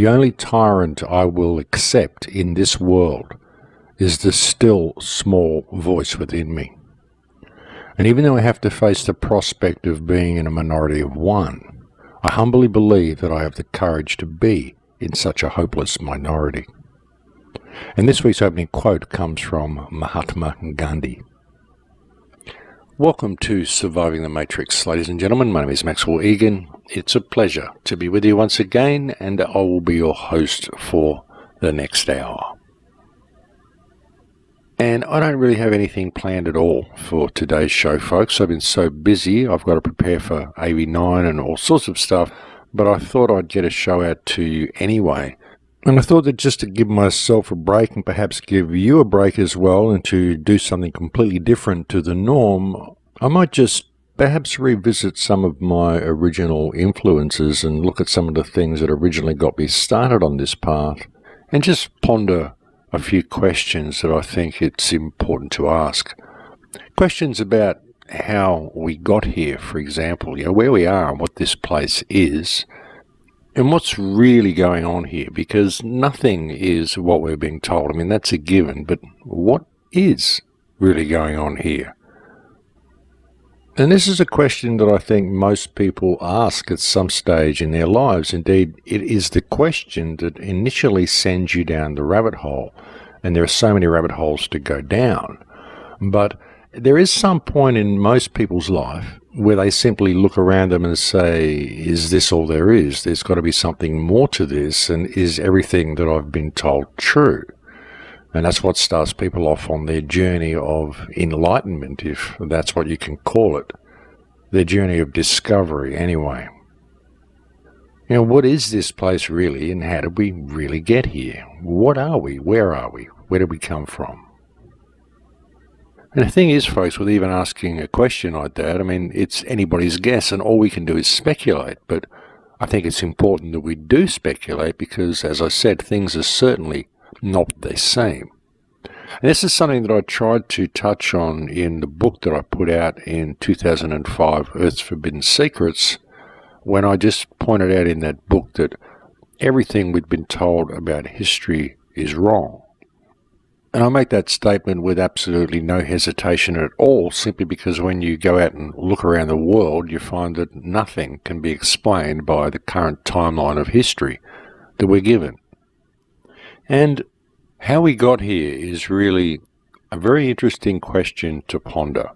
The only tyrant I will accept in this world is the still small voice within me. And even though I have to face the prospect of being in a minority of one, I humbly believe that I have the courage to be in such a hopeless minority. And this week's opening quote comes from Mahatma Gandhi. Welcome to Surviving the Matrix, ladies and gentlemen. My name is Maxwell Egan. It's a pleasure to be with you once again, and I will be your host for the next hour. And I don't really have anything planned at all for today's show, folks. I've been so busy. I've got to prepare for AV9 and all sorts of stuff, but I thought I'd get a show out to you anyway. And I thought that just to give myself a break and perhaps give you a break as well, and to do something completely different to the norm, I might just perhaps revisit some of my original influences and look at some of the things that originally got me started on this path, and just ponder a few questions that I think it's important to ask. Questions about how we got here, for example, where we are and what this place is, and what's really going on here, because nothing is what we're being told. I mean, that's a given, but what is really going on here? And this is a question that I think most people ask at some stage in their lives. Indeed, it is the question that initially sends you down the rabbit hole, and there are so many rabbit holes to go down. But there is some point in most people's life where they simply look around them and say, is this all there is? There's got to be something more to this, and is everything that I've been told true? And that's what starts people off on their journey of enlightenment, if that's what you can call it. Their journey of discovery, anyway. What is this place really, and how did we really get here? What are we? Where are we? Where did we come from? And the thing is, folks, with even asking a question like that, I mean, it's anybody's guess, and all we can do is speculate. But I think it's important that we do speculate because, as I said, things are certainly not what they seem. And this is something that I tried to touch on in the book that I put out in 2005, Earth's Forbidden Secrets, when I just pointed out in that book that everything we'd been told about history is wrong. And I make that statement with absolutely no hesitation at all, simply because when you go out and look around the world, you find that nothing can be explained by the current timeline of history that we're given. And how we got here is really a very interesting question to ponder.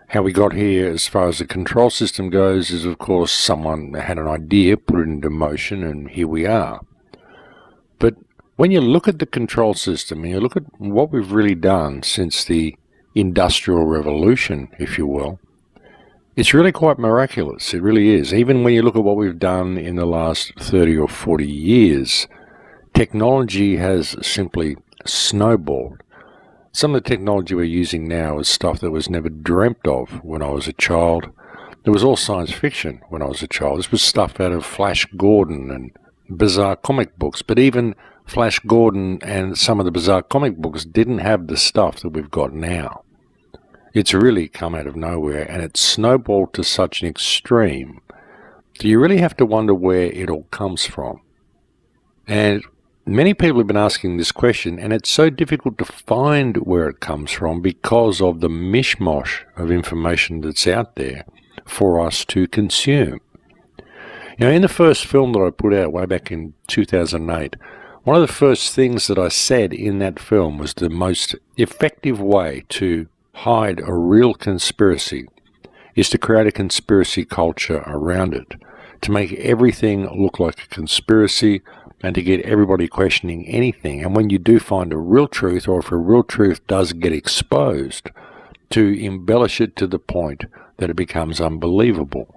How we got here, as far as the control system goes, is of course someone had an idea, put it into motion, and here we are. But when you look at the control system, and you look at what we've really done since the Industrial Revolution, if you will, it's really quite miraculous. It really is. Even when you look at what we've done in the last 30 or 40 years, technology has simply snowballed. Some of the technology we're using now is stuff that was never dreamt of when I was a child. It was all science fiction when I was a child. This was stuff out of Flash Gordon and bizarre comic books, but even Flash Gordon and some of the bizarre comic books didn't have the stuff that we've got now. It's really come out of nowhere, and it's snowballed to such an extreme that you really have to wonder where it all comes from. And many people have been asking this question, and it's so difficult to find where it comes from because of the mishmash of information that's out there for us to consume. In the first film that I put out way back in 2008, one of the first things that I said in that film was the most effective way to hide a real conspiracy is to create a conspiracy culture around it, to make everything look like a conspiracy and to get everybody questioning anything. And when you do find a real truth, or if a real truth does get exposed, to embellish it to the point that it becomes unbelievable.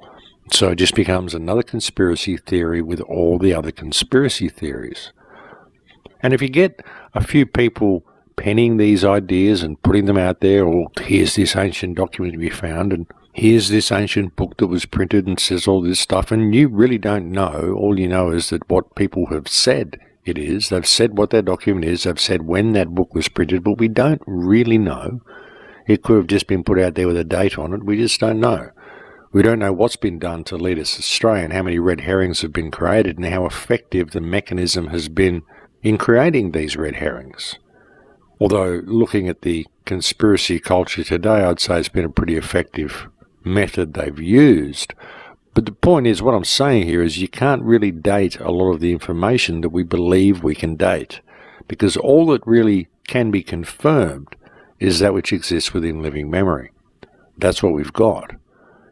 So it just becomes another conspiracy theory with all the other conspiracy theories. And if you get a few people penning these ideas and putting them out there, or here's this ancient document we found, and here's this ancient book that was printed and says all this stuff, and you really don't know. All you know is that what people have said it is. They've said what that document is. They've said when that book was printed, but we don't really know. It could have just been put out there with a date on it. We just don't know. We don't know what's been done to lead us astray and how many red herrings have been created and how effective the mechanism has been in creating these red herrings. Although looking at the conspiracy culture today, I'd say it's been a pretty effective method they've used. But the point is, what I'm saying here is you can't really date a lot of the information that we believe we can date, because all that really can be confirmed is that which exists within living memory. That's what we've got.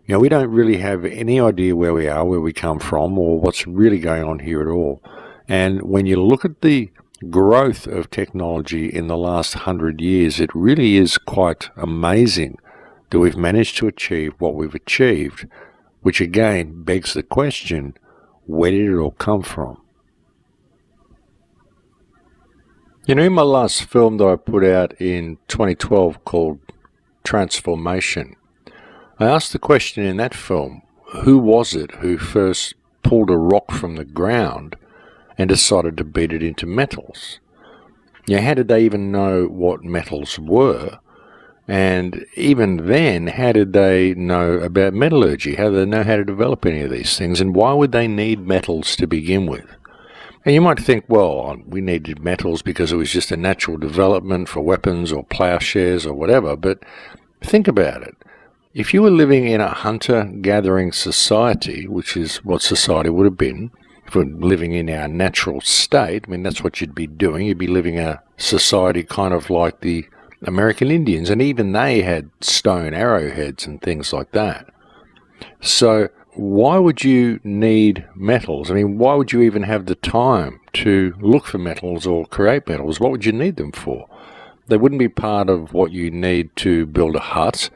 You know, we don't really have any idea where we are, where we come from, or what's really going on here at all. And when you look at the growth of technology in the last 100 years, it really is quite amazing that we've managed to achieve what we've achieved, which again begs the question, where did it all come from? You know, in my last film that I put out in 2012 called Transformation, I asked the question in that film, who was it who first pulled a rock from the ground and decided to beat it into metals? You know, how did they even know what metals were? And even then, how did they know about metallurgy? How did they know how to develop any of these things? And why would they need metals to begin with? And you might think, well, we needed metals because it was just a natural development for weapons or plowshares or whatever. But think about it. If you were living in a hunter-gathering society, which is what society would have been, if we're living in our natural state, I mean, that's what you'd be doing. You'd be living a society kind of like the American Indians, and even they had stone arrowheads and things like that. So why would you need metals? I mean, why would you even have the time to look for metals or create metals? What would you need them for? They wouldn't be part of what you need to build a hut.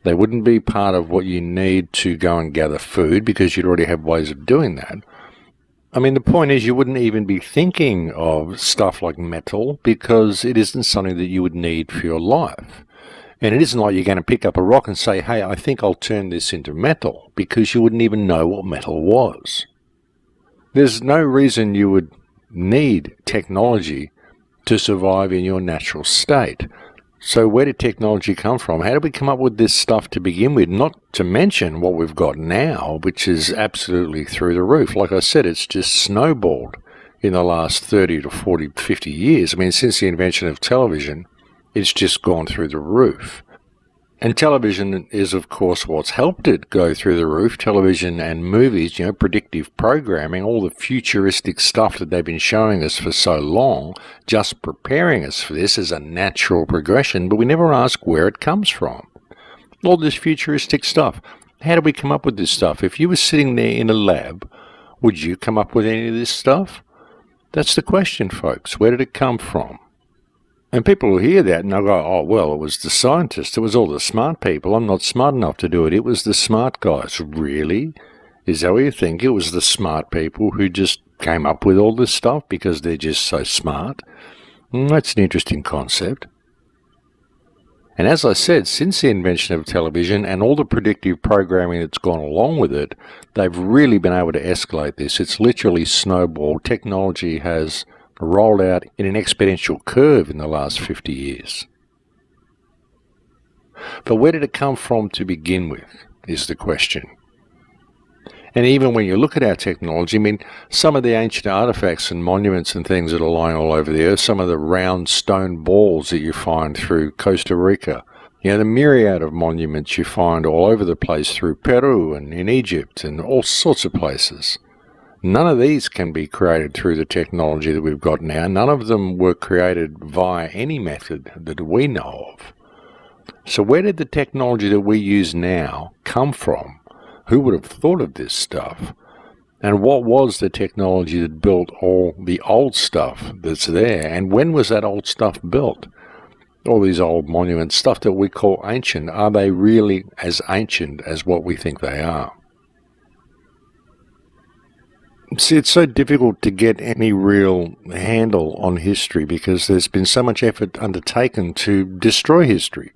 They wouldn't be part of what you need to go and gather food, because you'd already have ways of doing that. I mean, the point is, you wouldn't even be thinking of stuff like metal because it isn't something that you would need for your life. And it isn't like you're going to pick up a rock and say, hey, I think I'll turn this into metal, because you wouldn't even know what metal was. There's no reason you would need technology to survive in your natural state. So where did technology come from? How did we come up with this stuff to begin with? Not to mention what we've got now, which is absolutely through the roof. Like I said, it's just snowballed in the last 30 to 40, 50 years. I mean, since the invention of television, it's just gone through the roof. And television is, of course, what's helped it go through the roof. Television and movies, you know, predictive programming, all the futuristic stuff that they've been showing us for so long, just preparing us for this as a natural progression, but we never ask where it comes from. All this futuristic stuff. How do we come up with this stuff? If you were sitting there in a lab, would you come up with any of this stuff? That's the question, folks. Where did it come from? And people will hear that and they'll go, oh, well, it was the scientists. It was all the smart people. I'm not smart enough to do it. It was the smart guys. Really? Is that what you think? It was the smart people who just came up with all this stuff because they're just so smart? That's an interesting concept. And as I said, since the invention of television and all the predictive programming that's gone along with it, they've really been able to escalate this. It's literally snowballed. Technology has rolled out in an exponential curve in the last 50 years. But where did it come from to begin with, is the question. And even when you look at our technology, I mean, some of the ancient artifacts and monuments and things that are lying all over the earth, some of the round stone balls that you find through Costa Rica, you know, the myriad of monuments you find all over the place through Peru and in Egypt and all sorts of places. None of these can be created through the technology that we've got now. None of them were created via any method that we know of. So where did the technology that we use now come from? Who would have thought of this stuff? And what was the technology that built all the old stuff that's there? And when was that old stuff built? All these old monuments, stuff that we call ancient, are they really as ancient as what we think they are? See, it's so difficult to get any real handle on history because there's been so much effort undertaken to destroy history.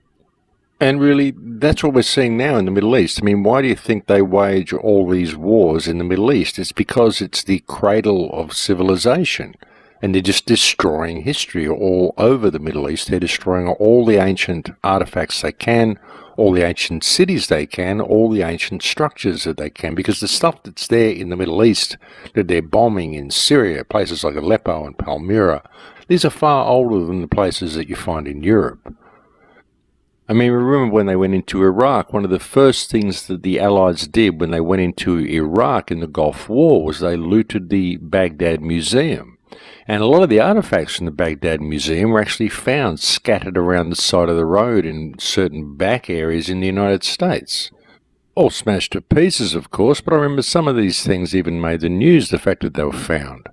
And really, that's what we're seeing now in the Middle East. I mean, why do you think they wage all these wars in the Middle East? It's because it's the cradle of civilization. And they're just destroying history all over the Middle East. They're destroying all the ancient artifacts they can, all the ancient cities they can, all the ancient structures that they can, because the stuff that's there in the Middle East that they're bombing in Syria, places like Aleppo and Palmyra, these are far older than the places that you find in Europe. I mean, remember when they went into Iraq, one of the first things that the Allies did when they went into Iraq in the Gulf War was they looted the Baghdad Museum. And a lot of the artifacts from the Baghdad Museum were actually found scattered around the side of the road in certain back areas in the United States. All smashed to pieces, of course, but I remember some of these things even made the news, the fact that they were found.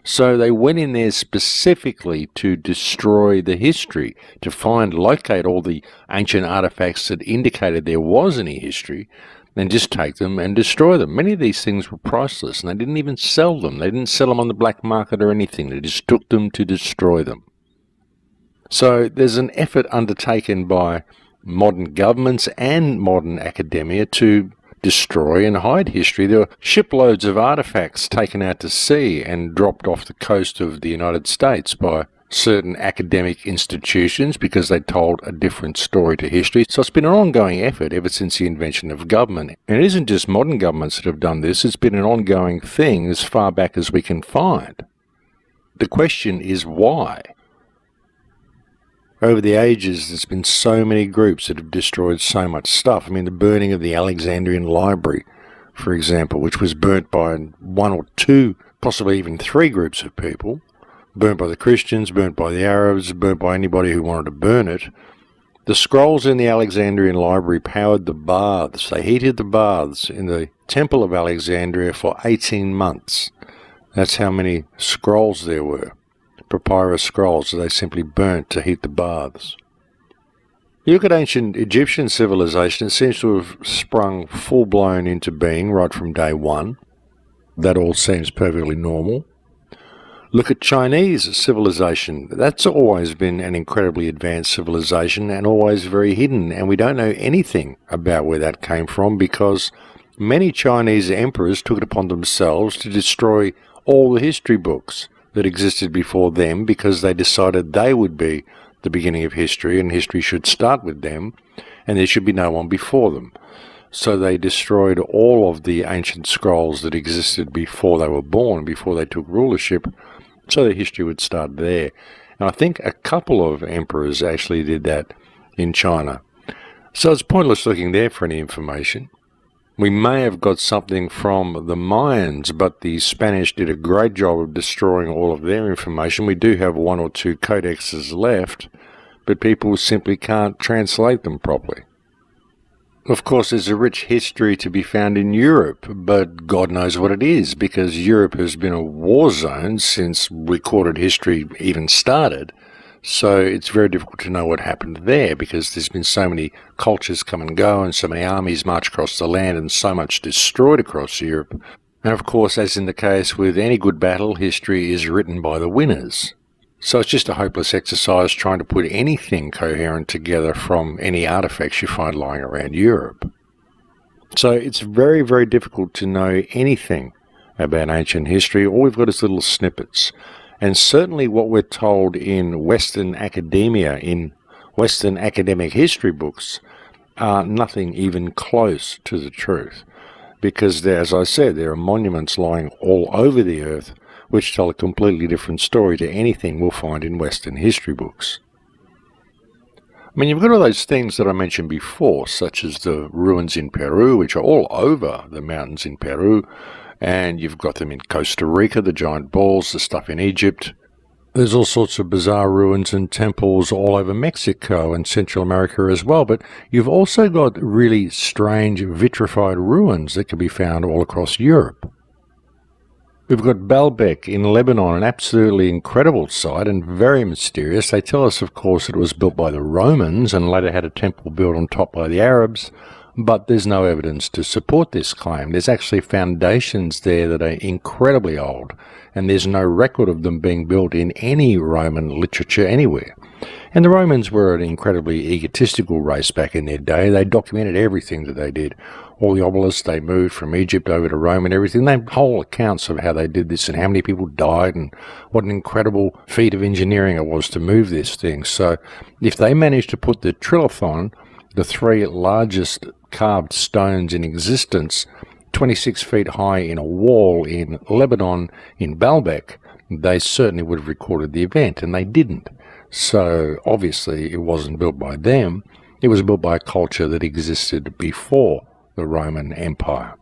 So they went in there specifically to destroy the history, to locate all the ancient artifacts that indicated there was any history, and just take them and destroy them. Many of these things were priceless, and they didn't even sell them. They didn't sell them on the black market or anything. They just took them to destroy them. So there's an effort undertaken by modern governments and modern academia to destroy and hide history. There were shiploads of artifacts taken out to sea and dropped off the coast of the United States by certain academic institutions because they told a different story to history. So it's been an ongoing effort ever since the invention of government. And it isn't just modern governments that have done this, it's been an ongoing thing as far back as we can find. The question is why? Over the ages, there's been so many groups that have destroyed so much stuff. I mean, the burning of the Alexandrian Library, for example, which was burnt by one or two, possibly even three groups of people, burnt by the Christians, burnt by the Arabs, burnt by anybody who wanted to burn it. The scrolls in the Alexandrian Library powered the baths. They heated the baths in the Temple of Alexandria for 18 months. That's how many scrolls there were. Papyrus scrolls that they simply burnt to heat the baths. You look at ancient Egyptian civilization, it seems to have sprung full-blown into being right from day one. That all seems perfectly normal. Look at Chinese civilization. That's always been an incredibly advanced civilization and always very hidden, and we don't know anything about where that came from because many Chinese emperors took it upon themselves to destroy all the history books that existed before them because they decided they would be the beginning of history and history should start with them and there should be no one before them. So they destroyed all of the ancient scrolls that existed before they were born, before they took rulership, so the history would start there. And I think a couple of emperors actually did that in China. So it's pointless looking there for any information. We may have got something from the Mayans, but the Spanish did a great job of destroying all of their information. We do have one or two codexes left, but people simply can't translate them properly. Of course, there's a rich history to be found in Europe, but God knows what it is, because Europe has been a war zone since recorded history even started. So it's very difficult to know what happened there because there's been so many cultures come and go and so many armies march across the land and so much destroyed across Europe. And of course, as in the case with any good battle, history is written by the winners. So it's just a hopeless exercise trying to put anything coherent together from any artifacts you find lying around Europe. So it's very, very difficult to know anything about ancient history. All we've got is little snippets. And certainly what we're told in Western academia, in Western academic history books, are nothing even close to the truth. Because, as I said, there are monuments lying all over the earth which tell a completely different story to anything we'll find in Western history books. I mean, you've got all those things that I mentioned before, such as the ruins in Peru, which are all over the mountains in Peru, and you've got them in Costa Rica, the giant balls, the stuff in Egypt. There's all sorts of bizarre ruins and temples all over Mexico and Central America as well, but you've also got really strange vitrified ruins that can be found all across Europe. We've got Baalbek in Lebanon, an absolutely incredible site and very mysterious. They tell us, of course, it was built by the Romans and later had a temple built on top by the Arabs, but there's no evidence to support this claim. There's actually foundations there that are incredibly old, and there's no record of them being built in any Roman literature anywhere. And the Romans were an incredibly egotistical race back in their day. They documented everything that they did. All the obelisks they moved from Egypt over to Rome and everything. They have whole accounts of how they did this and how many people died and what an incredible feat of engineering it was to move this thing. So if they managed to put the trilithon the 3 largest carved stones in existence, 26 feet high in a wall in Lebanon, in Baalbek, they certainly would have recorded the event, and they didn't. So obviously it wasn't built by them. It was built by a culture that existed before the Roman Empire.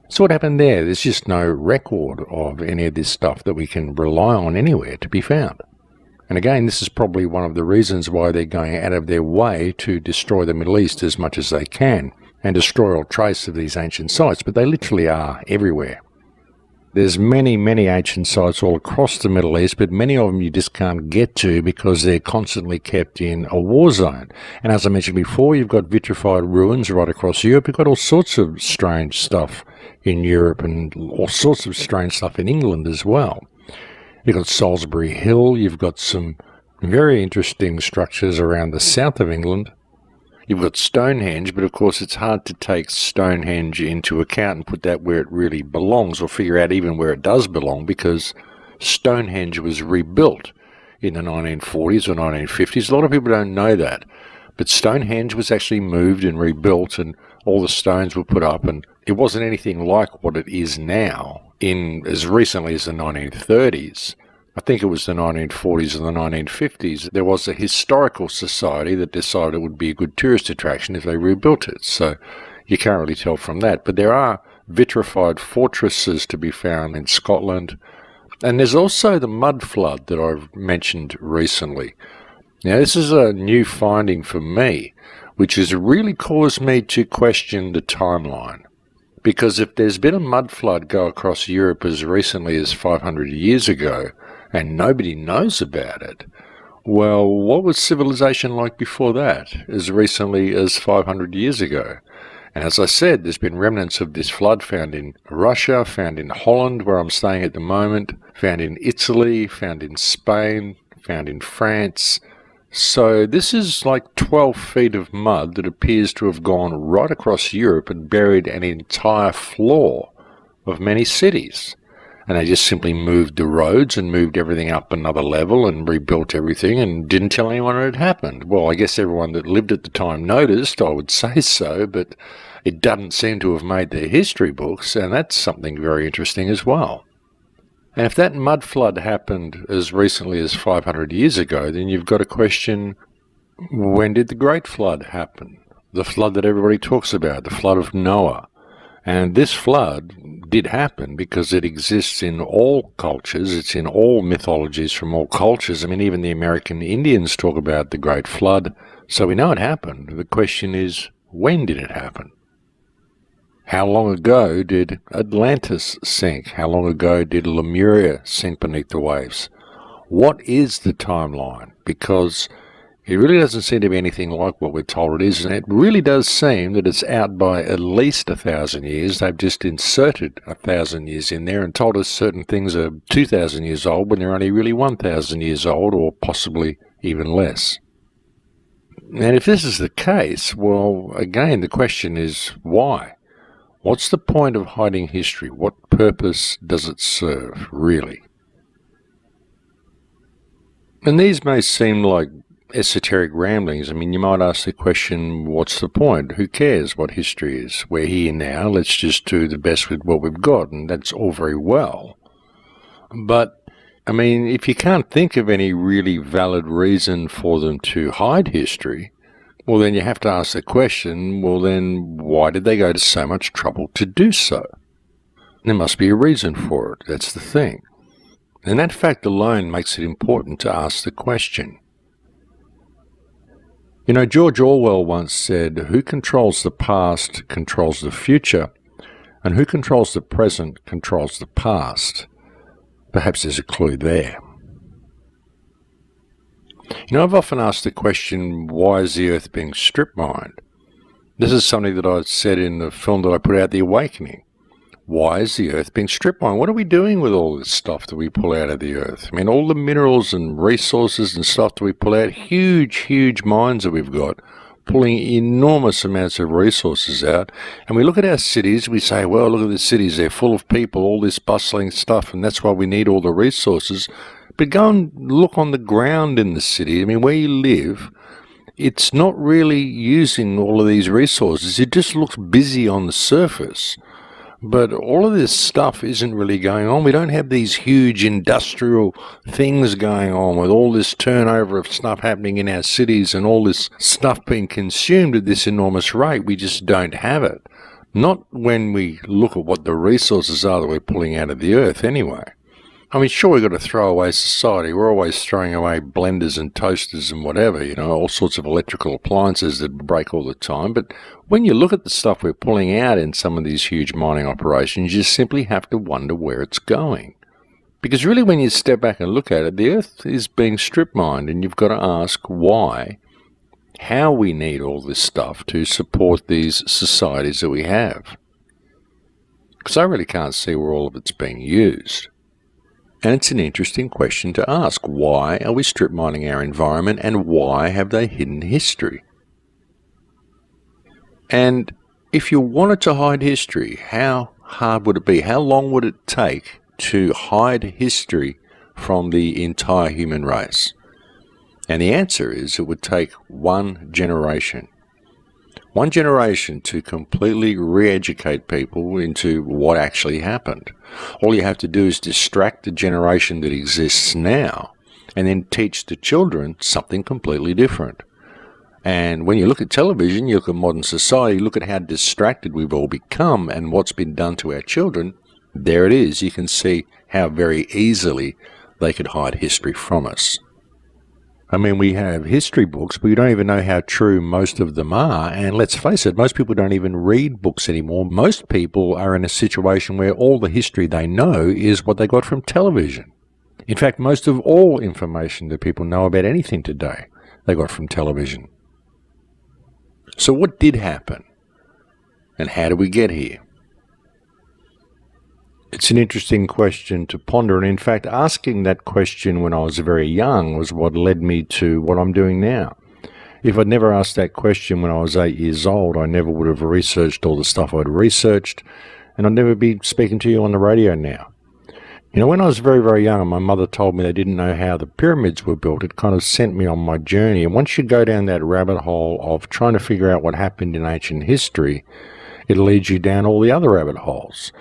So what happened there? There's just no record of any of this stuff that we can rely on anywhere to be found. And again, this is probably one of the reasons why they're going out of their way to destroy the Middle East as much as they can and destroy all trace of these ancient sites, but they literally are everywhere. There's many, many ancient sites all across the Middle East, but many of them you just can't get to because they're constantly kept in a war zone. And as I mentioned before, you've got vitrified ruins right across Europe. You've got all sorts of strange stuff in Europe and all sorts of strange stuff in England as well. You've got Salisbury Hill. You've got some very interesting structures around the south of England. You've got Stonehenge, but of course it's hard to take Stonehenge into account and put that where it really belongs, or figure out even where it does belong, because Stonehenge was rebuilt in the 1940s or 1950s. A lot of people don't know that. But Stonehenge was actually moved and rebuilt, and all the stones were put up, and it wasn't anything like what it is now in as recently as the 1930s. I think it was the 1940s and the 1950s. There was a historical society that decided it would be a good tourist attraction if they rebuilt it. So you can't really tell from that. But there are vitrified fortresses to be found in Scotland. And there's also the mud flood that I've mentioned recently. Now, this is a new finding for me, which has really caused me to question the timeline. Because if there's been a mud flood go across Europe as recently as 500 years ago, and nobody knows about it, well, what was civilization like before that, as recently as 500 years ago? And as I said, there's been remnants of this flood found in Russia, found in Holland, where I'm staying at the moment, found in Italy, found in Spain, found in France. So this is like 12 feet of mud that appears to have gone right across Europe and buried an entire floor of many cities. And they just simply moved the roads and moved everything up another level and rebuilt everything and didn't tell anyone it had happened. Well, I guess everyone that lived at the time noticed, I would say so, but it doesn't seem to have made their history books, and that's something very interesting as well. And if that mud flood happened as recently as 500 years ago, then you've got to question, when did the Great Flood happen? The flood that everybody talks about, the flood of Noah. And this flood did happen because it exists in all cultures. It's in all mythologies from all cultures. I mean, even the American Indians talk about the Great Flood. So we know it happened. The question is, when did it happen? How long ago did Atlantis sink? How long ago did Lemuria sink beneath the waves? What is the timeline? Because it really doesn't seem to be anything like what we're told it is, and it really does seem that it's out by at least 1,000 years. They've just inserted 1,000 years in there and told us certain things are 2,000 years old when they're only really 1,000 years old, or possibly even less. And if this is the case, well, again, the question is why? What's the point of hiding history? What purpose does it serve, really? And these may seem like esoteric ramblings. I mean, you might ask the question, what's the point? Who cares what history is? We're here now. Let's just do the best with what we've got, and that's all very well. But, I mean, if you can't think of any really valid reason for them to hide history, well, then you have to ask the question, well, then why did they go to so much trouble to do so? There must be a reason for it. That's the thing. And that fact alone makes it important to ask the question. You know, George Orwell once said, who controls the past controls the future, and who controls the present controls the past. Perhaps there's a clue there. You know, I've often asked the question, why is the Earth being strip mined? This is something that I said in the film that I put out, The Awakening. Why is the Earth being strip mined? What are we doing with all this stuff that we pull out of the Earth? I mean, all the minerals and resources and stuff that we pull out, huge mines that we've got, pulling enormous amounts of resources out. And we look at our cities, we say, well, look at the cities, they're full of people, all this bustling stuff, and that's why we need all the resources. But go and look on the ground in the city. I mean, where you live, it's not really using all of these resources. It just looks busy on the surface. But all of this stuff isn't really going on. We don't have these huge industrial things going on with all this turnover of stuff happening in our cities and all this stuff being consumed at this enormous rate. We just don't have it. Not when we look at what the resources are that we're pulling out of the earth anyway. I mean, sure, we've got to throw away society. We're always throwing away blenders and toasters and whatever, all sorts of electrical appliances that break all the time. But when you look at the stuff we're pulling out in some of these huge mining operations, you simply have to wonder where it's going. Because really, when you step back and look at it, the earth is being strip mined, and you've got to ask why, how we need all this stuff to support these societies that we have. Because I really can't see where all of it's being used. And it's an interesting question to ask. Why are we strip mining our environment, and why have they hidden history? And if you wanted to hide history, how hard would it be? How long would it take to hide history from the entire human race? And the answer is it would take one generation. One generation to completely re-educate people into what actually happened. All you have to do is distract the generation that exists now and then teach the children something completely different. And when you look at television, you look at modern society, look at how distracted we've all become and what's been done to our children, there it is. You can see how very easily they could hide history from us. I mean, we have history books, but we don't even know how true most of them are. And let's face it, most people don't even read books anymore. Most people are in a situation where all the history they know is what they got from television. In fact, most of all information that people know about anything today, they got from television. So what did happen? And how did we get here? It's an interesting question to ponder, and in fact, asking that question when I was very young was what led me to what I'm doing now. If I'd never asked that question when I was 8 years old, I never would have researched all the stuff I'd researched, and I'd never be speaking to you on the radio now. When I was very, very young and my mother told me they didn't know how the pyramids were built, it kind of sent me on my journey. And once you go down that rabbit hole of trying to figure out what happened in ancient history, it leads you down all the other rabbit holes.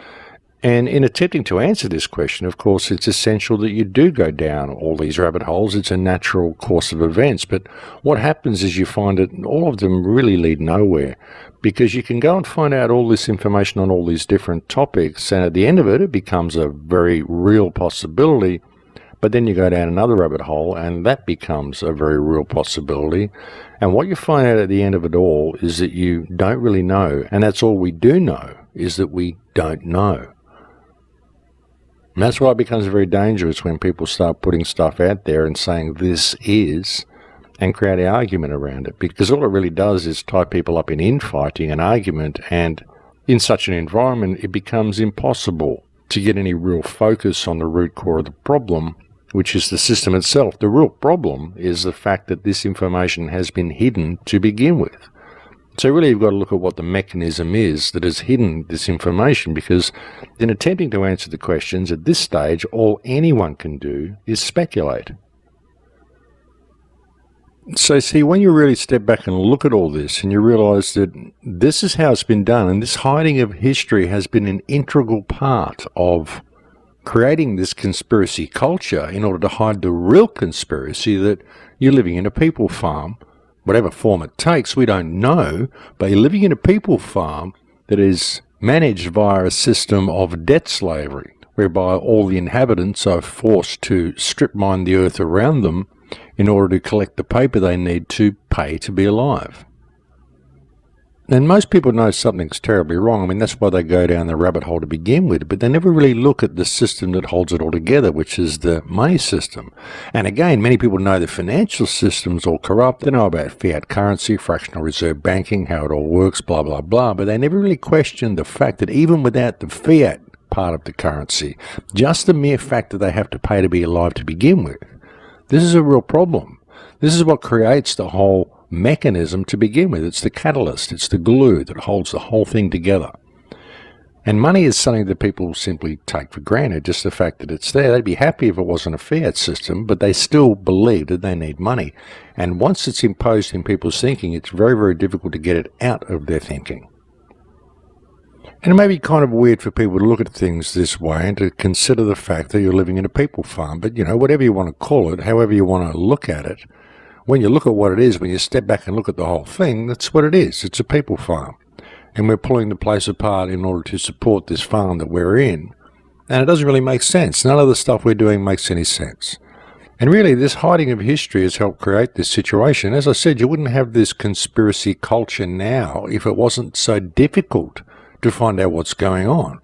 And in attempting to answer this question, of course, it's essential that you do go down all these rabbit holes. It's a natural course of events. But what happens is you find that all of them really lead nowhere, because you can go and find out all this information on all these different topics, and at the end of it, it becomes a very real possibility. But then you go down another rabbit hole, and that becomes a very real possibility. And what you find out at the end of it all is that you don't really know. And that's all we do know, is that we don't know. And that's why it becomes very dangerous when people start putting stuff out there and saying this is, and create an argument around it. Because all it really does is tie people up in infighting and argument, and in such an environment it becomes impossible to get any real focus on the root core of the problem, which is the system itself. The real problem is the fact that this information has been hidden to begin with. So really you've got to look at what the mechanism is that has hidden this information, because in attempting to answer the questions at this stage, all anyone can do is speculate. So see, when you really step back and look at all this and you realize that this is how it's been done, and this hiding of history has been an integral part of creating this conspiracy culture in order to hide the real conspiracy that you're living in a people farm. Whatever form it takes, we don't know, but you're living in a people farm that is managed via a system of debt slavery, whereby all the inhabitants are forced to strip mine the earth around them in order to collect the paper they need to pay to be alive. And most people know something's terribly wrong. I mean, that's why they go down the rabbit hole to begin with, but they never really look at the system that holds it all together, which is the money system. And again, many people know the financial system's all corrupt. They know about fiat currency, fractional reserve banking, how it all works, blah, blah, blah, but they never really question the fact that even without the fiat part of the currency, just the mere fact that they have to pay to be alive to begin with, this is a real problem. This is what creates the whole mechanism to begin with. It's the catalyst, it's the glue that holds the whole thing together. And money is something that people simply take for granted, just the fact that it's there. They'd be happy if it wasn't a fiat system, but they still believe that they need money. And once it's imposed in people's thinking, it's very, very difficult to get it out of their thinking. And it may be kind of weird for people to look at things this way and to consider the fact that you're living in a people farm. But, whatever you want to call it, however you want to look at it, when you look at what it is, when you step back and look at the whole thing, that's what it is. It's a people farm. And we're pulling the place apart in order to support this farm that we're in. And it doesn't really make sense. None of the stuff we're doing makes any sense. And really, this hiding of history has helped create this situation. As I said, you wouldn't have this conspiracy culture now if it wasn't so difficult to find out what's going on.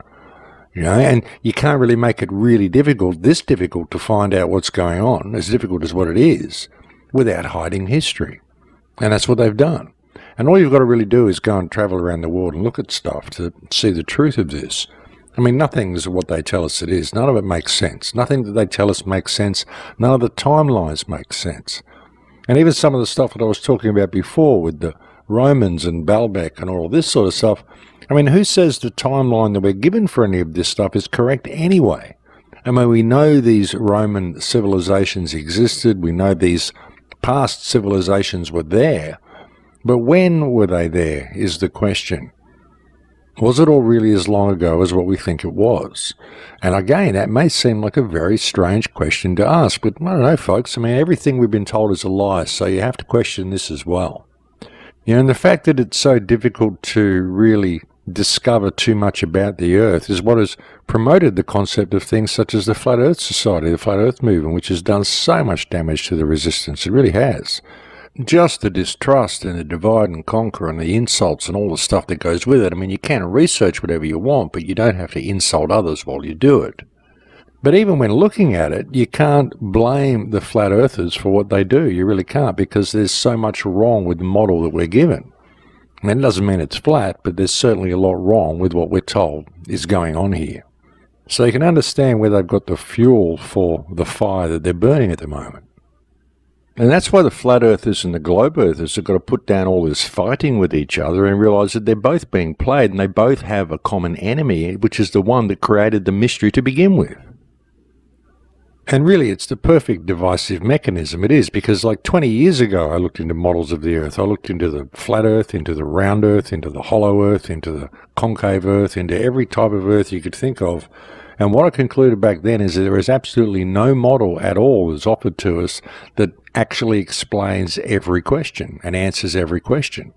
And you can't really make it really difficult, this difficult to find out what's going on, as difficult as what it is, without hiding history. And that's what they've done. And all you've got to really do is go and travel around the world and look at stuff to see the truth of this. I mean, nothing's what they tell us it is. None of it makes sense. Nothing that they tell us makes sense. None of the timelines make sense. And even some of the stuff that I was talking about before with the Romans and Baalbek and all this sort of stuff, I mean, who says the timeline that we're given for any of this stuff is correct anyway? I mean, we know these Roman civilizations existed. We know these past civilizations were there. But when were they there is the question. Was it all really as long ago as what we think it was? And again, that may seem like a very strange question to ask, but I don't know, folks. I mean, everything we've been told is a lie, so you have to question this as well. And the fact that it's so difficult to really discover too much about the Earth is what has promoted the concept of things such as the Flat Earth Society, the Flat Earth Movement, which has done so much damage to the resistance. It really has. Just the distrust and the divide and conquer and the insults and all the stuff that goes with it. I mean, you can research whatever you want, but you don't have to insult others while you do it. But even when looking at it, you can't blame the flat earthers for what they do. You really can't, because there's so much wrong with the model that we're given. And it doesn't mean it's flat, but there's certainly a lot wrong with what we're told is going on here. So you can understand where they've got the fuel for the fire that they're burning at the moment. And that's why the flat earthers and the globe earthers have got to put down all this fighting with each other and realize that they're both being played and they both have a common enemy, which is the one that created the mystery to begin with. And really, it's the perfect divisive mechanism. It is, because like 20 years ago, I looked into models of the Earth. I looked into the flat Earth, into the round Earth, into the hollow Earth, into the concave Earth, into every type of Earth you could think of. And what I concluded back then is that there is absolutely no model at all that's offered to us that actually explains every question and answers every question.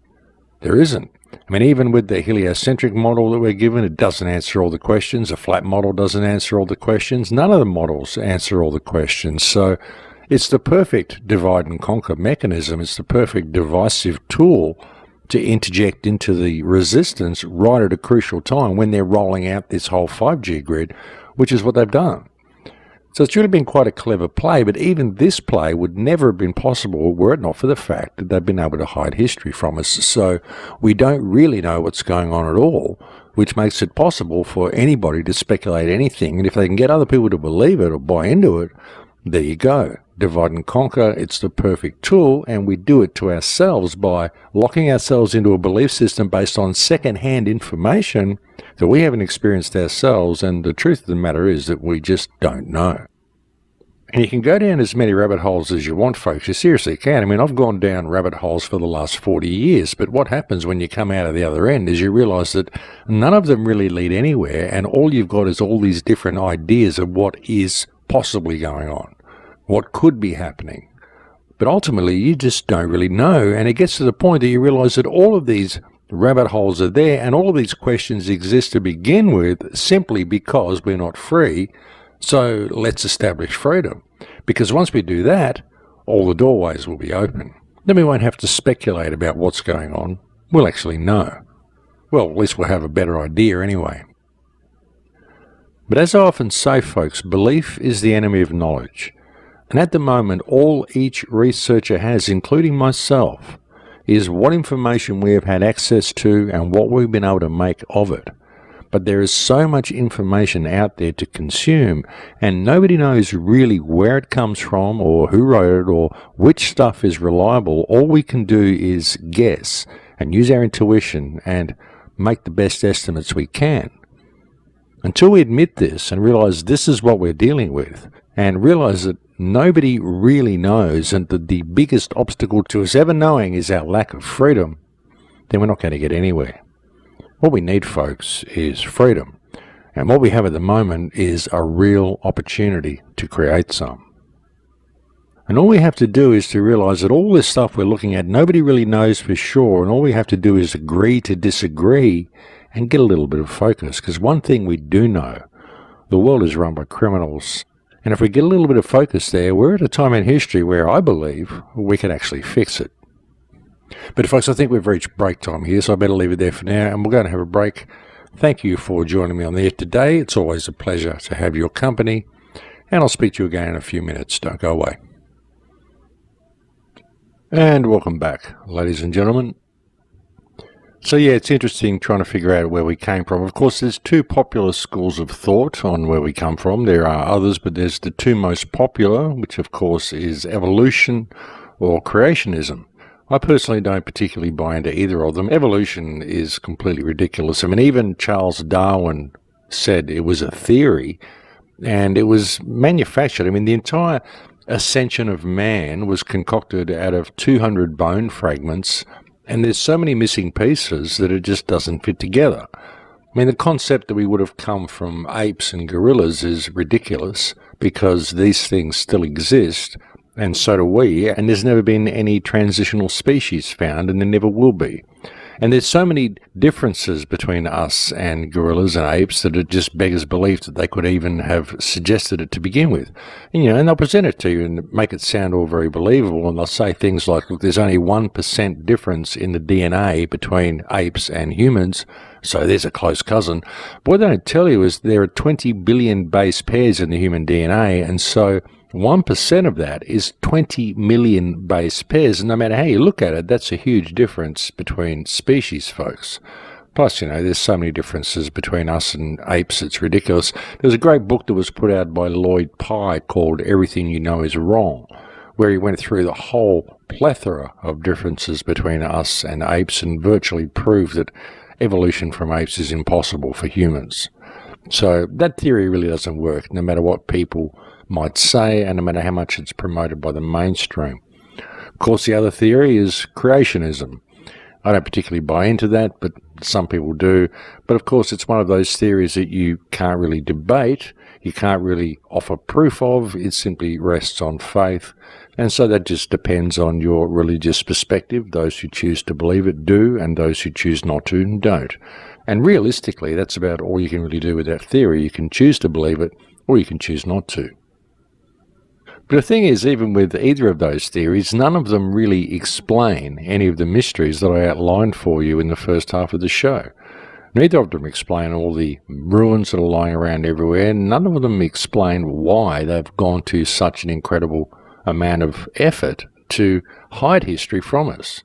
There isn't. I mean, even with the heliocentric model that we're given, it doesn't answer all the questions. A flat model doesn't answer all the questions. None of the models answer all the questions. So it's the perfect divide and conquer mechanism. It's the perfect divisive tool to interject into the resistance right at a crucial time when they're rolling out this whole 5G grid, which is what they've done. So it's really been quite a clever play, but even this play would never have been possible were it not for the fact that they've been able to hide history from us. So we don't really know what's going on at all, which makes it possible for anybody to speculate anything. And if they can get other people to believe it or buy into it, there you go. Divide and conquer, it's the perfect tool, and we do it to ourselves by locking ourselves into a belief system based on second-hand information that we haven't experienced ourselves, and the truth of the matter is that we just don't know. And you can go down as many rabbit holes as you want, folks. You seriously can. I mean, I've gone down rabbit holes for the last 40 years, but what happens when you come out of the other end is you realize that none of them really lead anywhere, and all you've got is all these different ideas of what is possibly going on, what could be happening. But ultimately, you just don't really know, and it gets to the point that you realize that all of these rabbit holes are there, and all of these questions exist to begin with simply because we're not free. So let's establish freedom, because once we do that, all the doorways will be open. Then we won't have to speculate about what's going on. We'll actually know. Well, at least we'll have a better idea anyway. But as I often say, folks, belief is the enemy of knowledge. And at the moment, all each researcher has, including myself, is what information we have had access to and what we've been able to make of it. But there is so much information out there to consume, and nobody knows really where it comes from or who wrote it or which stuff is reliable. All we can do is guess and use our intuition and make the best estimates we can. Until we admit this and realize this is what we're dealing with, and realize that nobody really knows and that the biggest obstacle to us ever knowing is our lack of freedom, then we're not going to get anywhere. What we need, folks, is freedom. And what we have at the moment is a real opportunity to create some. And all we have to do is to realize that all this stuff we're looking at, nobody really knows for sure, and all we have to do is agree to disagree and get a little bit of focus. Because one thing we do know, the world is run by criminals. And if we get a little bit of focus there, we're at a time in history where I believe we can actually fix it. But folks, I think we've reached break time here, so I better leave it there for now, and we're going to have a break. Thank you for joining me on the Air today. It's always a pleasure to have your company, and I'll speak to you again in a few minutes. Don't go away. And welcome back, ladies and gentlemen. So yeah, it's interesting trying to figure out where we came from. Of course, there's two popular schools of thought on where we come from. There are others, but there's the two most popular, which of course is evolution or creationism. I personally don't particularly buy into either of them. Evolution is completely ridiculous. I mean, even Charles Darwin said it was a theory, and it was manufactured. I mean, the entire ascension of man was concocted out of 200 bone fragments, and there's so many missing pieces that it just doesn't fit together. I mean, the concept that we would have come from apes and gorillas is ridiculous, because these things still exist, and so do we, and there's never been any transitional species found, and there never will be. And there's so many differences between us and gorillas and apes that it just beggars belief that they could even have suggested it to begin with. And, and they'll present it to you and make it sound all very believable, and they'll say things like, look, there's only 1% difference in the DNA between apes and humans, so there's a close cousin. But what they don't tell you is there are 20 billion base pairs in the human DNA, and so 1% of that is 20 million base pairs, and no matter how you look at it, that's a huge difference between species, folks. Plus, there's so many differences between us and apes, it's ridiculous. There's a great book that was put out by Lloyd Pye called Everything You Know Is Wrong, where he went through the whole plethora of differences between us and apes and virtually proved that evolution from apes is impossible for humans. So that theory really doesn't work, no matter what people might say, and no matter how much it's promoted by the mainstream. Of course, the other theory is creationism. I don't particularly buy into that, but some people do. But of course, it's one of those theories that you can't really debate, you can't really offer proof of, it simply rests on faith. And so that just depends on your religious perspective. Those who choose to believe it do, and those who choose not to don't. And realistically, that's about all you can really do with that theory. You can choose to believe it, or you can choose not to. But the thing is, even with either of those theories, none of them really explain any of the mysteries that I outlined for you in the first half of the show. Neither of them explain all the ruins that are lying around everywhere. None of them explain why they've gone to such an incredible amount of effort to hide history from us.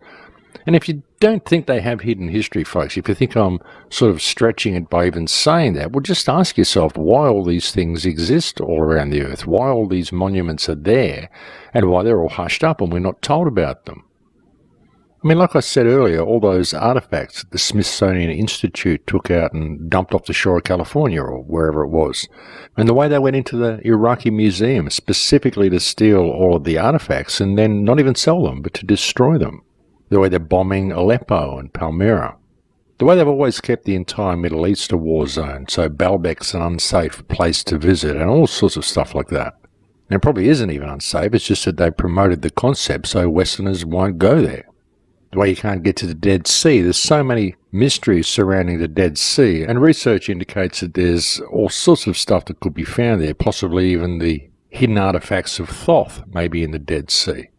And if you don't think they have hidden history, folks, if you think I'm sort of stretching it by even saying that, well, just ask yourself why all these things exist all around the earth, why all these monuments are there, and why they're all hushed up and we're not told about them. I mean, like I said earlier, all those artifacts that the Smithsonian Institute took out and dumped off the shore of California or wherever it was, and the way they went into the Iraqi museum specifically to steal all of the artifacts and then not even sell them, but to destroy them. The way they're bombing Aleppo and Palmyra. The way they've always kept the entire Middle East a war zone, so Baalbek's an unsafe place to visit, and all sorts of stuff like that. And it probably isn't even unsafe, it's just that they promoted the concept so Westerners won't go there. The way you can't get to the Dead Sea, there's so many mysteries surrounding the Dead Sea, and research indicates that there's all sorts of stuff that could be found there, possibly even the hidden artifacts of Thoth may be in the Dead Sea.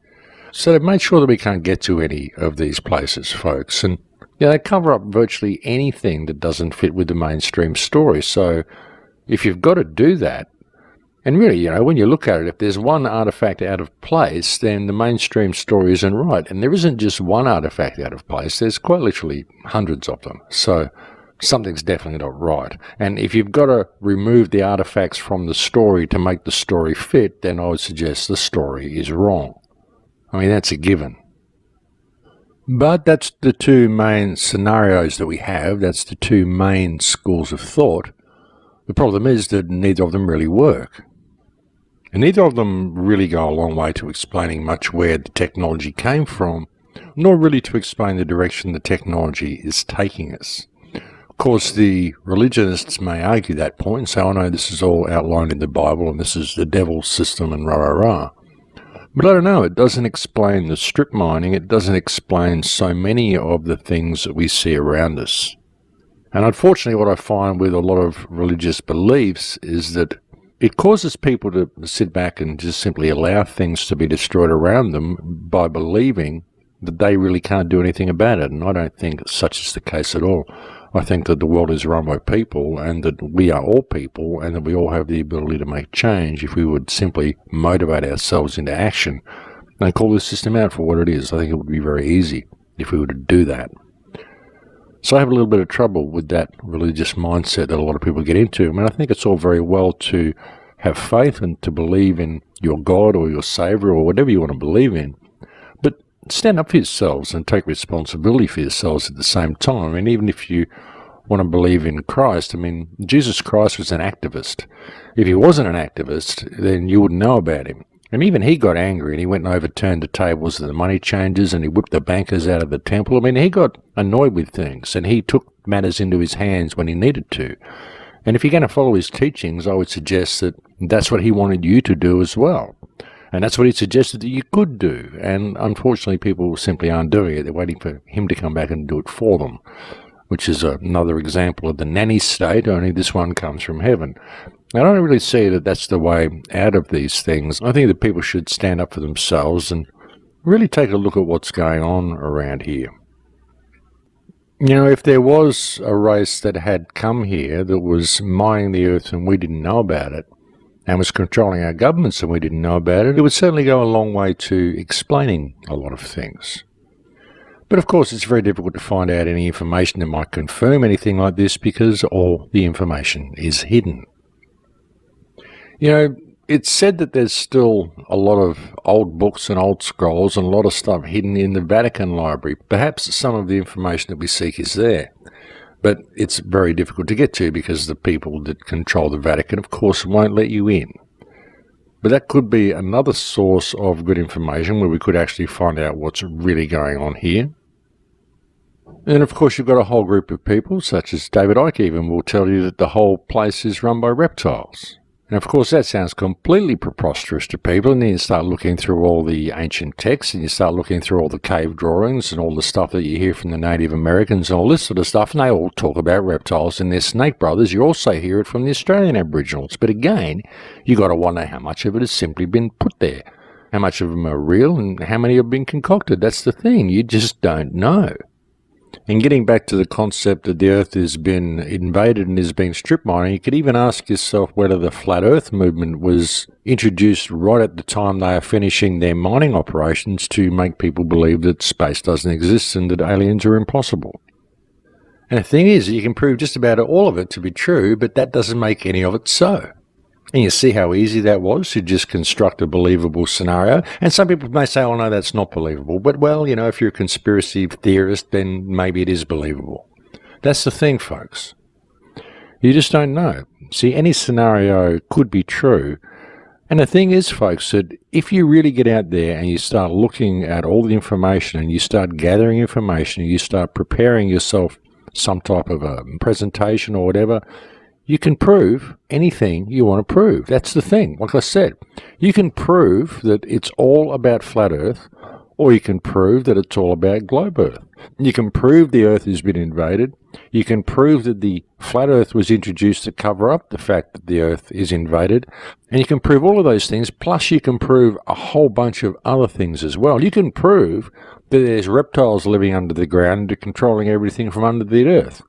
So they've made sure that we can't get to any of these places, folks. And they cover up virtually anything that doesn't fit with the mainstream story. So if you've got to do that, and really, when you look at it, if there's one artifact out of place, then the mainstream story isn't right. And there isn't just one artifact out of place. There's quite literally hundreds of them. So something's definitely not right. And if you've got to remove the artifacts from the story to make the story fit, then I would suggest the story is wrong. I mean, that's a given. But that's the two main scenarios that we have. That's the two main schools of thought. The problem is that neither of them really work. And neither of them really go a long way to explaining much where the technology came from, nor really to explain the direction the technology is taking us. Of course, the religionists may argue that point and say, oh no, this is all outlined in the Bible and this is the devil's system and rah-rah-rah. But I don't know, it doesn't explain the strip mining, it doesn't explain so many of the things that we see around us. And unfortunately, what I find with a lot of religious beliefs is that it causes people to sit back and just simply allow things to be destroyed around them by believing that they really can't do anything about it. And I don't think such is the case at all. I think that the world is run by people and that we are all people and that we all have the ability to make change if we would simply motivate ourselves into action and call the system out for what it is. I think it would be very easy if we were to do that. So I have a little bit of trouble with that religious mindset that a lot of people get into. I mean, I think it's all very well to have faith and to believe in your God or your Saviour or whatever you want to believe in, but stand up for yourselves and take responsibility for yourselves at the same time. I mean, even if you want to believe in Christ, I mean, Jesus Christ was an activist. If he wasn't an activist, then you wouldn't know about him. And even he got angry and he went and overturned the tables of the money changers and he whipped the bankers out of the temple. I mean, he got annoyed with things and he took matters into his hands when he needed to. And if you're going to follow his teachings, I would suggest that that's what he wanted you to do as well. And that's what he suggested that you could do. And unfortunately, people simply aren't doing it. They're waiting for him to come back and do it for them, which is another example of the nanny state, only this one comes from heaven. I don't really see that that's the way out of these things. I think that people should stand up for themselves and really take a look at what's going on around here. You know, if there was a race that had come here that was mining the earth and we didn't know about it, and was controlling our governments and we didn't know about it, it would certainly go a long way to explaining a lot of things. But of course, it's very difficult to find out any information that might confirm anything like this because all the information is hidden. You know, it's said that there's still a lot of old books and old scrolls and a lot of stuff hidden in the Vatican Library. Perhaps some of the information that we seek is there. But it's very difficult to get to because the people that control the Vatican, of course, won't let you in. But that could be another source of good information where we could actually find out what's really going on here. And of course, you've got a whole group of people, such as David Icke even, will tell you that the whole place is run by reptiles. And of course, that sounds completely preposterous to people, and then you start looking through all the ancient texts, and you start looking through all the cave drawings, and all the stuff that you hear from the Native Americans, and all this sort of stuff, and they all talk about reptiles and their snake brothers. You also hear it from the Australian Aboriginals. But again, you got to wonder how much of it has simply been put there. How much of them are real, and how many have been concocted. That's the thing. You just don't know. And getting back to the concept that the Earth has been invaded and is being strip mined, you could even ask yourself whether the Flat Earth movement was introduced right at the time they are finishing their mining operations to make people believe that space doesn't exist and that aliens are impossible. And the thing is, you can prove just about all of it to be true, but that doesn't make any of it so. And you see how easy that was to just construct a believable scenario. And some people may say, oh no, that's not believable. But well, you know, if you're a conspiracy theorist, then maybe it is believable. That's the thing, folks. You just don't know. See, any scenario could be true. And the thing is, folks, that if you really get out there and you start looking at all the information and you start gathering information and you start preparing yourself some type of a presentation or whatever, you can prove anything you want to prove. That's the thing. Like I said, you can prove that it's all about flat Earth, or you can prove that it's all about globe Earth. You can prove the Earth has been invaded. You can prove that the flat Earth was introduced to cover up the fact that the Earth is invaded. And you can prove all of those things, plus you can prove a whole bunch of other things as well. You can prove that there's reptiles living under the ground and controlling everything from under the Earth.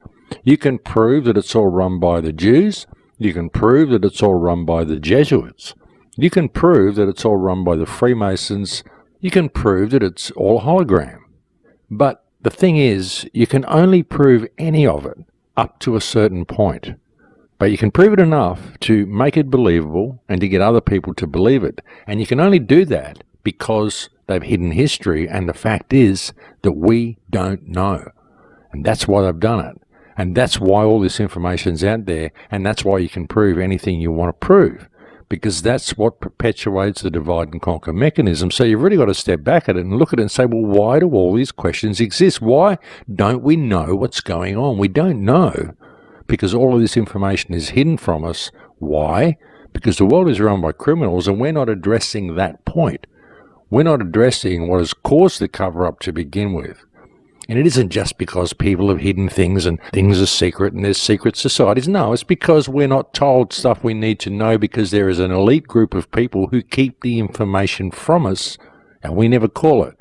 You can prove that it's all run by the Jews. You can prove that it's all run by the Jesuits. You can prove that it's all run by the Freemasons. You can prove that it's all a hologram. But the thing is, you can only prove any of it up to a certain point. But you can prove it enough to make it believable and to get other people to believe it. And you can only do that because they've hidden history, and the fact is that we don't know. And that's why they've done it. And that's why all this information's out there, and that's why you can prove anything you want to prove, because that's what perpetuates the divide and conquer mechanism. So you've really got to step back at it and look at it and say, well, why do all these questions exist? Why don't we know what's going on? We don't know because all of this information is hidden from us. Why? Because the world is run by criminals, and we're not addressing that point. We're not addressing what has caused the cover-up to begin with. And it isn't just because people have hidden things and things are secret and there's secret societies. No, it's because we're not told stuff we need to know, because there is an elite group of people who keep the information from us and we never call it.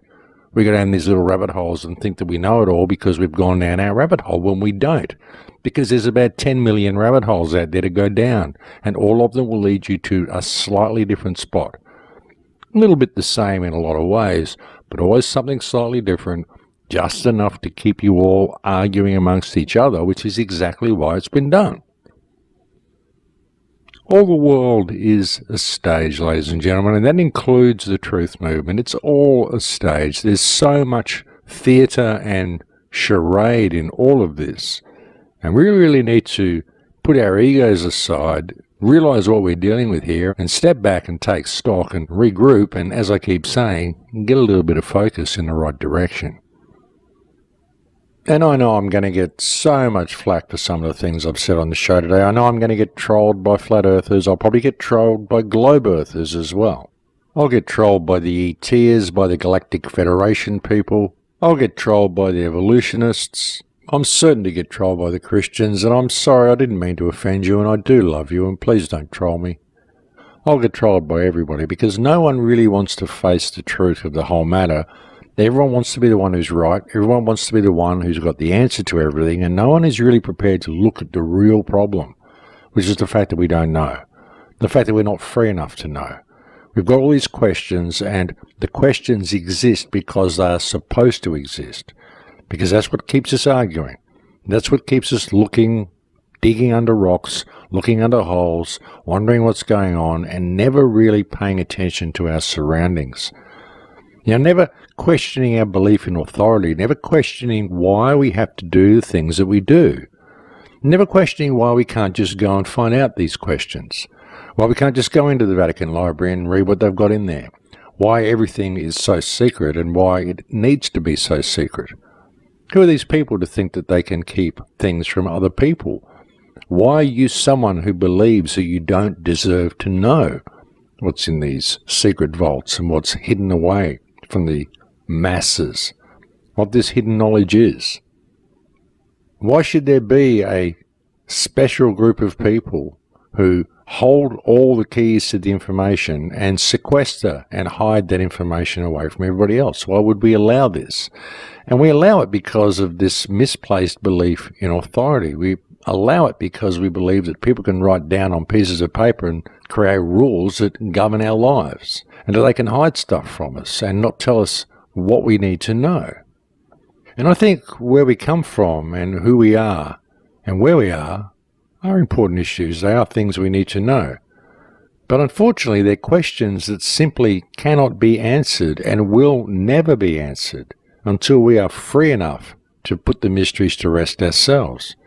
We go down these little rabbit holes and think that we know it all because we've gone down our rabbit hole when we don't. Because there's about 10 million rabbit holes out there to go down, and all of them will lead you to a slightly different spot. A little bit the same in a lot of ways, but always something slightly different, just enough to keep you all arguing amongst each other, which is exactly why it's been done. All the world is a stage, ladies and gentlemen, and that includes the truth movement. It's all a stage. There's so much theatre and charade in all of this. And we really need to put our egos aside, realize what we're dealing with here, and step back and take stock and regroup, and as I keep saying, get a little bit of focus in the right direction. And I know I'm going to get so much flack for some of the things I've said on the show today. I know I'm going to get trolled by flat earthers. I'll probably get trolled by globe earthers as well. I'll get trolled by the ETers, by the Galactic Federation people. I'll get trolled by the evolutionists. I'm certain to get trolled by the Christians, and I'm sorry, I didn't mean to offend you, and I do love you, and please don't troll me. I'll get trolled by everybody, because no one really wants to face the truth of the whole matter. Everyone wants to be the one who's right, everyone wants to be the one who's got the answer to everything, and no one is really prepared to look at the real problem, which is the fact that we don't know, the fact that we're not free enough to know. We've got all these questions, and the questions exist because they are supposed to exist. Because that's what keeps us arguing. That's what keeps us looking, digging under rocks, looking under holes, wondering what's going on, and never really paying attention to our surroundings. Never questioning our belief in authority, never questioning why we have to do the things that we do. Never questioning why we can't just go and find out these questions. Why we can't just go into the Vatican Library and read what they've got in there. Why everything is so secret and why it needs to be so secret. Who are these people to think that they can keep things from other people? Why are you someone who believes that you don't deserve to know what's in these secret vaults and what's hidden away from the masses, what this hidden knowledge is? Why should there be a special group of people who hold all the keys to the information and sequester and hide that information away from everybody else? Why would we allow this? And we allow it because of this misplaced belief in authority. We allow it because we believe that people can write down on pieces of paper and create rules that govern our lives, and that they can hide stuff from us and not tell us what we need to know. And I think where we come from and who we are and where we are important issues. They are things we need to know. But unfortunately, they're questions that simply cannot be answered and will never be answered until we are free enough to put the mysteries to rest ourselves,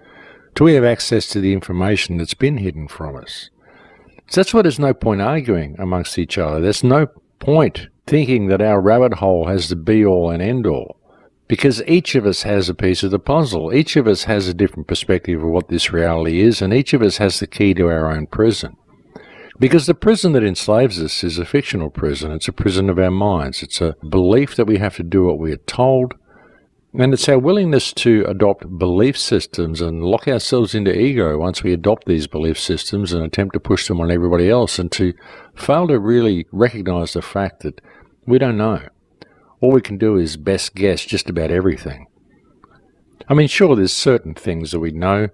till we have access to the information that's been hidden from us. So that's why there's no point arguing amongst each other. There's no point thinking that our rabbit hole has the be-all and end-all, because each of us has a piece of the puzzle. Each of us has a different perspective of what this reality is, and each of us has the key to our own prison. Because the prison that enslaves us is a fictional prison. It's a prison of our minds. It's a belief that we have to do what we are told, and it's our willingness to adopt belief systems and lock ourselves into ego once we adopt these belief systems and attempt to push them on everybody else, and to fail to really recognize the fact that we don't know. All we can do is best guess just about everything. I mean, sure, there's certain things that we know,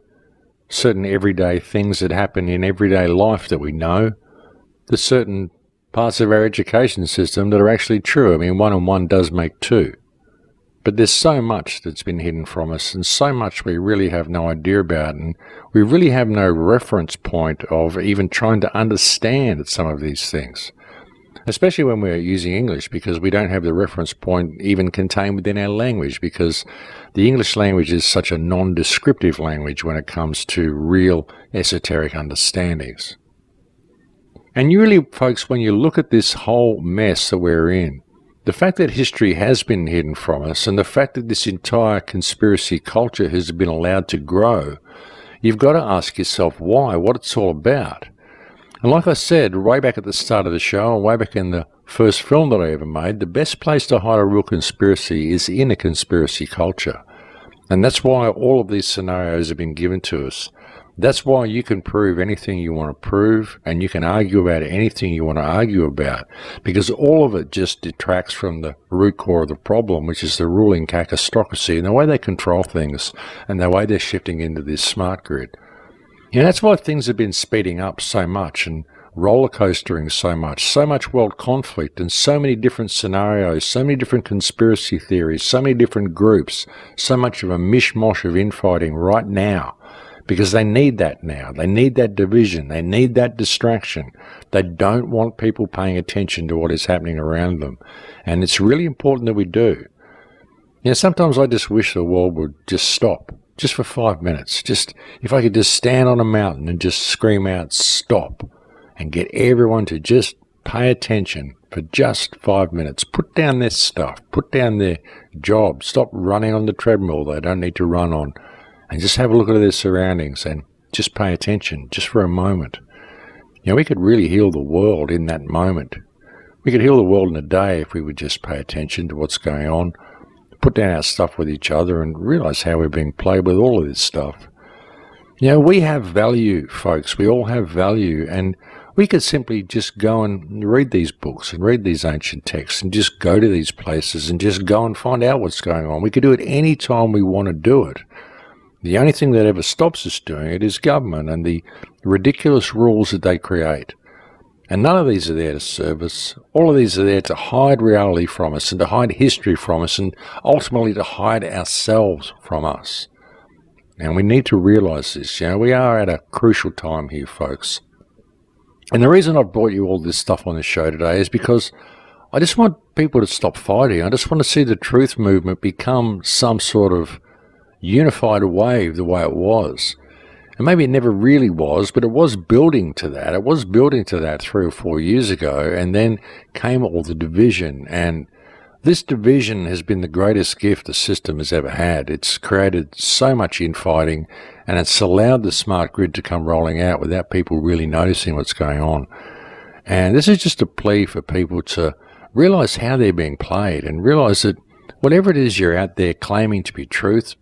certain everyday things that happen in everyday life that we know. There's certain parts of our education system that are actually true. I mean, 1 and 1 does make 2. But there's so much that's been hidden from us, and so much we really have no idea about, and we really have no reference point of even trying to understand some of these things. especially when we're using English, because we don't have the reference point even contained within our language, because the English language is such a non-descriptive language when it comes to real esoteric understandings. And really, folks, when you look at this whole mess that we're in, the fact that history has been hidden from us and the fact that this entire conspiracy culture has been allowed to grow, you've got to ask yourself why, what it's all about. And like I said, way back at the start of the show and way back in the first film that I ever made, the best place to hide a real conspiracy is in a conspiracy culture. And that's why all of these scenarios have been given to us. That's why you can prove anything you want to prove, and you can argue about anything you want to argue about, because all of it just detracts from the root core of the problem, which is the ruling cacistocracy and the way they control things and the way they're shifting into this smart grid. You know, that's why things have been speeding up so much and roller coastering so much world conflict and so many different scenarios, so many different conspiracy theories, so many different groups, so much of a mishmash of infighting right now. Because they need that now. They need that division. They need that distraction. They don't want people paying attention to what is happening around them. And it's really important that we do. You know, sometimes I just wish the world would just stop, just for 5 minutes. Just, if I could just stand on a mountain and just scream out, stop, and get everyone to just pay attention for just 5 minutes. Put down their stuff. Put down their job. Stop running on the treadmill they don't need to run on. And just have a look at their surroundings and just pay attention, just for a moment. You know, we could really heal the world in that moment. We could heal the world in a day if we would just pay attention to what's going on, put down our stuff with each other and realize how we're being played with all of this stuff. You know, we have value, folks. We all have value, and we could simply just go and read these books and read these ancient texts and just go to these places and just go and find out what's going on. We could do it any time we want to do it. The only thing that ever stops us doing it is government and the ridiculous rules that they create. And none of these are there to serve us. All of these are there to hide reality from us and to hide history from us and ultimately to hide ourselves from us. And we need to realize this. You know, we are at a crucial time here, folks. And the reason I've brought you all this stuff on the show today is because I just want people to stop fighting. I just want to see the truth movement become some sort of unified wave the way it was. And maybe it never really was, but it was building to that. It was building to that 3 or 4 years ago, and then came all the division. And this division has been the greatest gift the system has ever had. It's created so much infighting, and it's allowed the smart grid to come rolling out without people really noticing what's going on. And this is just a plea for people to realize how they're being played and realize that whatever it is you're out there claiming to be truth,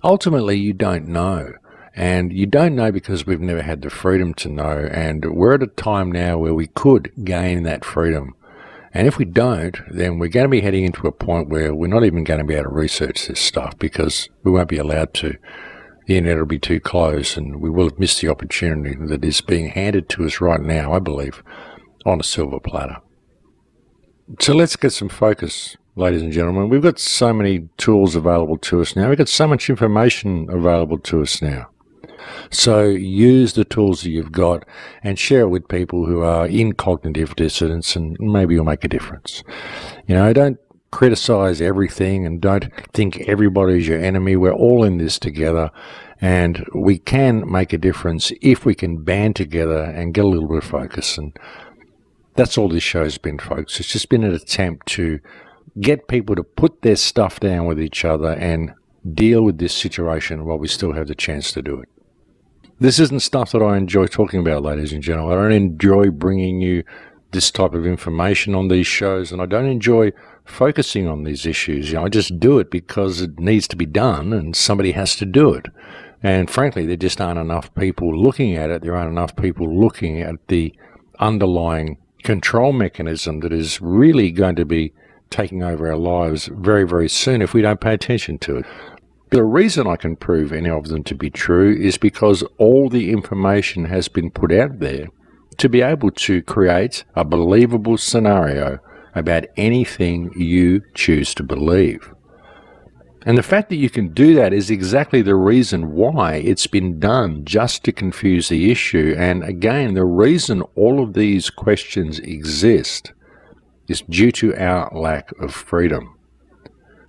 ultimately, you don't know. And you don't know because we've never had the freedom to know. And we're at a time now where we could gain that freedom. And if we don't, then we're going to be heading into a point where we're not even going to be able to research this stuff because we won't be allowed to. The internet will be too close and we will have missed the opportunity that is being handed to us right now, I believe, on a silver platter. So let's get some focus, ladies and gentlemen. We've got so many tools available to us now. We've got so much information available to us now. So use the tools that you've got and share it with people who are in cognitive dissonance, and maybe you'll make a difference. You know, don't criticize everything and don't think everybody's your enemy. We're all in this together, and we can make a difference if we can band together and get a little bit of focus. And that's all this show's been, folks. It's just been an attempt to get people to put their stuff down with each other and deal with this situation while we still have the chance to do it. This isn't stuff that I enjoy talking about, ladies and gentlemen. I don't enjoy bringing you this type of information on these shows, and I don't enjoy focusing on these issues. You know, I just do it because it needs to be done and somebody has to do it. And frankly, there just aren't enough people looking at it. There aren't enough people looking at the underlying control mechanism that is really going to be taking over our lives very, very soon if we don't pay attention to it. The reason I can prove any of them to be true is because all the information has been put out there to be able to create a believable scenario about anything you choose to believe. And the fact that you can do that is exactly the reason why it's been done, just to confuse the issue. And again, the reason all of these questions exist is due to our lack of freedom.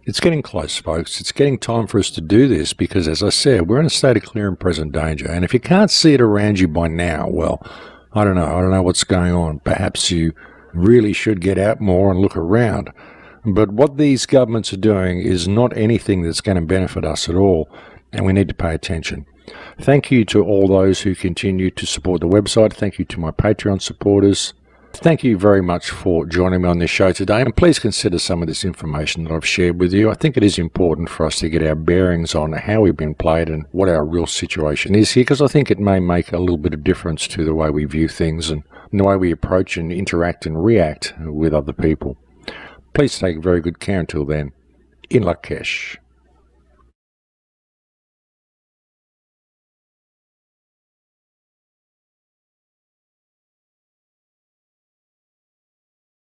It's getting close, folks. It's getting time for us to do this because, as I said, we're in a state of clear and present danger. And if you can't see it around you by now, well, I don't know what's going on. Perhaps you really should get out more and look around. But what these governments are doing is not anything that's going to benefit us at all, and we need to pay attention. Thank you to all those who continue to support the website. Thank you to my Patreon supporters. Thank you very much for joining me on this show today, and please consider some of this information that I've shared with you. I think it is important for us to get our bearings on how we've been played and what our real situation is here, because I think it may make a little bit of difference to the way we view things and the way we approach and interact and react with other people. Please take very good care until then. In Lakesh.